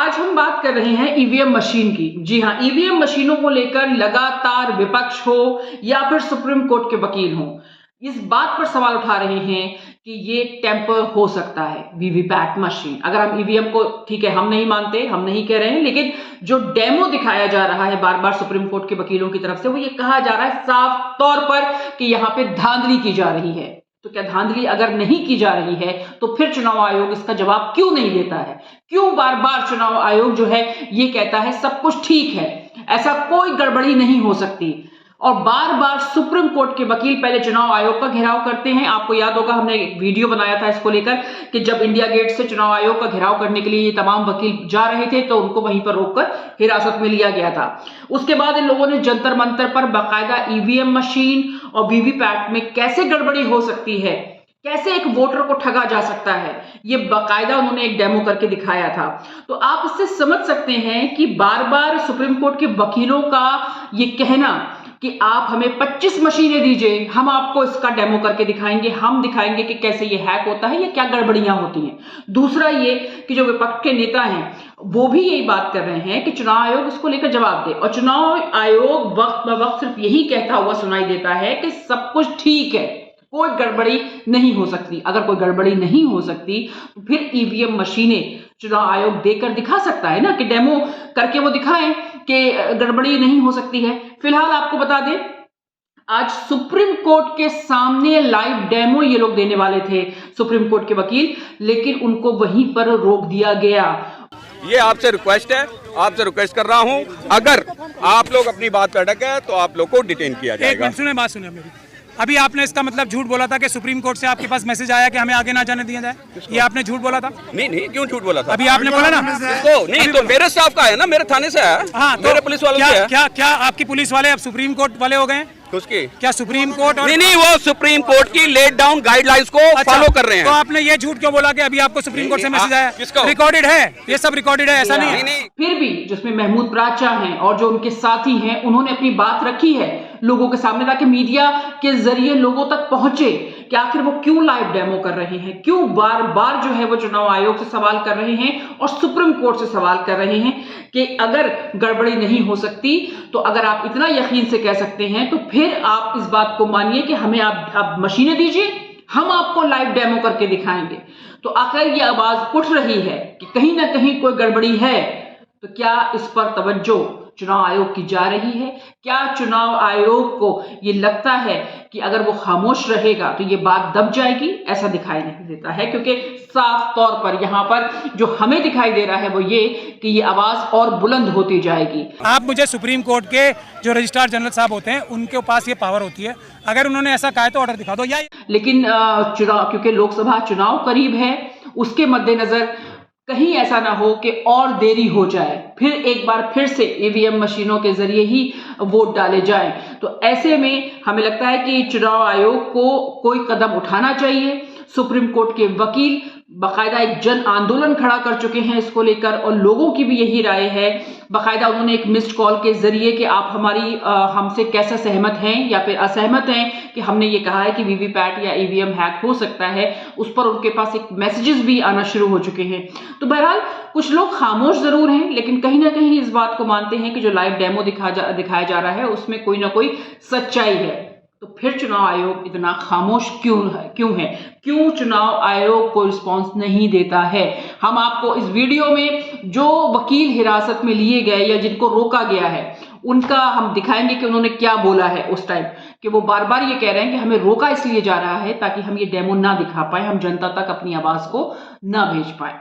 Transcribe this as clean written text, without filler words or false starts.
आज हम बात कर रहे हैं ईवीएम मशीन की। जी हां, ईवीएम मशीनों को लेकर लगातार विपक्ष हो या फिर सुप्रीम कोर्ट के वकील हो, इस बात पर सवाल उठा रहे हैं कि ये टेम्पर हो सकता है वीवीपैट मशीन। अगर हम ईवीएम को, ठीक है, हम नहीं मानते, हम नहीं कह रहे हैं, लेकिन जो डेमो दिखाया जा रहा है बार बार सुप्रीम कोर्ट के वकीलों की तरफ से, वो ये कहा जा रहा है साफ तौर पर कि यहां पे धांधली की जा रही है। तो क्या धांधली अगर नहीं की जा रही है तो फिर चुनाव आयोग इसका जवाब क्यों नहीं देता है? क्यों बार बार चुनाव आयोग जो है ये कहता है सब कुछ ठीक है, ऐसा कोई गड़बड़ी नहीं हो सकती, और बार बार सुप्रीम कोर्ट के वकील पहले चुनाव आयोग का घेराव करते हैं। आपको याद होगा, हमने एक वीडियो बनाया था इसको लेकर कि जब इंडिया गेट से चुनाव आयोग का घेराव करने के लिए ये तमाम वकील जा रहे थे तो उनको वहीं पर रोककर हिरासत में लिया गया था। उसके बाद इन लोगों ने जंतर मंतर पर बाकायदा ईवीएम मशीन और वीवीपैट में कैसे गड़बड़ी हो सकती है, कैसे एक वोटर को ठगा जा सकता है, ये बाकायदा उन्होंने एक डेमो करके दिखाया था। तो आप इससे समझ सकते हैं कि बार बार सुप्रीम कोर्ट के वकीलों का ये कहना कि आप हमें 25 मशीनें दीजिए, हम आपको इसका डेमो करके दिखाएंगे, हम दिखाएंगे कि कैसे ये हैक होता है या क्या गड़बड़ियां होती हैं। दूसरा ये कि जो विपक्ष के नेता हैं वो भी यही बात कर रहे हैं कि चुनाव आयोग इसको लेकर जवाब दे, और चुनाव आयोग वक्त ब वक्त सिर्फ यही कहता हुआ सुनाई देता है कि सब कुछ ठीक है, कोई गड़बड़ी नहीं हो सकती। अगर कोई गड़बड़ी नहीं हो सकती तो फिर ईवीएम मशीनें चुनाव आयोग देकर दिखा सकता है ना, कि डेमो करके वो दिखाएं कि गड़बड़ी नहीं हो सकती है। फिलहाल आपको बता दें, आज सुप्रीम कोर्ट के सामने लाइव डेमो ये लोग देने वाले थे सुप्रीम कोर्ट के वकील, लेकिन उनको वहीं पर रोक दिया गया। ये आपसे रिक्वेस्ट है, आपसे रिक्वेस्ट कर रहा हूं, अगर आप लोग अपनी बात पर अटक गए तो आप लोग को डिटेन किया जाएगा। सुने बात, सुने मेरी। अभी आपने इसका मतलब झूठ बोला था कि सुप्रीम कोर्ट से आपके पास मैसेज आया कि हमें आगे ना जाने दिया जाए, ये आपने झूठ बोला था? नहीं, क्यों झूठ बोला था? अभी आपने बोला ना। तो नहीं, तो मेरे स्टाफ का है ना, मेरे थाने से है। हाँ, मेरे पुलिस वालों से है। क्या आपकी पुलिस वाले अब सुप्रीम कोर्ट वाले हो गए? उसकी क्या सुप्रीम कोर्ट और नहीं, वो सुप्रीम कोर्ट की लेट डाउन गाइडलाइंस को फॉलो कर रहे हैं। तो आपने ये झूठ क्यों बोला कि अभी आपको सुप्रीम कोर्ट से मैसेज आया? किसका? रिकॉर्डेड है, ये सब रिकॉर्डेड है, ऐसा नहीं है। फिर भी जिसमें महमूद प्राचा हैं और जो उनके साथी हैं, उन्होंने अपनी बात रखी है लोगों के सामने, ताकि मीडिया के जरिए लोगों तक पहुंचे कि आखिर वो क्यों लाइव डेमो कर रहे हैं, क्यों बार बार जो है वो चुनाव आयोग से सवाल कर रहे हैं और सुप्रीम कोर्ट से सवाल कर रहे हैं कि अगर गड़बड़ी नहीं हो सकती, तो अगर आप इतना यकीन से कह सकते हैं तो फिर आप इस बात को मानिए कि हमें आप मशीनें दीजिए, हम आपको लाइव डेमो करके दिखाएंगे। तो आखिर ये आवाज उठ रही है कि कहीं ना कहीं कोई गड़बड़ी है। तो क्या इस पर तवज्जो चुनाव आयोग की जा रही है? क्या चुनाव आयोग को ये लगता है कि अगर वो खामोश रहेगा तो ये बात दब जाएगी? ऐसा दिखाई नहीं देता है, क्योंकि साफ तौर पर यहाँ पर जो हमें दिखाई दे रहा है वो ये कि ये आवाज और बुलंद होती जाएगी। आप मुझे सुप्रीम कोर्ट के जो रजिस्ट्रार जनरल साहब होते हैं उनके पास ये पावर होती है, अगर उन्होंने ऐसा कहा तो ऑर्डर दिखा दो। या लेकिन चुनाव, क्योंकि लोकसभा चुनाव करीब है, उसके मद्देनजर कहीं ऐसा ना हो कि और देरी हो जाए, फिर एक बार फिर से ईवीएम मशीनों के जरिए ही वोट डाले जाएं। तो ऐसे में हमें लगता है कि चुनाव आयोग को कोई कदम उठाना चाहिए। सुप्रीम कोर्ट के वकील बाकायदा एक जन आंदोलन खड़ा कर चुके हैं इसको लेकर, और लोगों की भी यही राय है। बाकायदा उन्होंने एक मिस्ड कॉल के जरिए कि आप हमसे कैसे सहमत हैं या फिर असहमत हैं कि हमने ये कहा है कि वीवीपैट या ईवीएम हैक हो सकता है, उस पर उनके पास एक मैसेजेस भी आना शुरू हो चुके हैं। तो बहरहाल कुछ लोग खामोश जरूर हैं, लेकिन कहीं ना कहीं इस बात को मानते हैं कि जो लाइव डेमो दिखाया जा रहा है उसमें कोई ना कोई सच्चाई है। तो फिर चुनाव आयोग इतना खामोश क्यों है? क्यों चुनाव आयोग को रिस्पांस नहीं देता है? हम आपको इस वीडियो में जो वकील हिरासत में लिए गए या जिनको रोका गया है उनका हम दिखाएंगे कि उन्होंने क्या बोला है उस टाइम, कि वो बार बार ये कह रहे हैं कि हमें रोका इसलिए जा रहा है ताकि हम ये डेमो ना दिखा पाए, हम जनता तक अपनी आवाज को ना भेज पाए।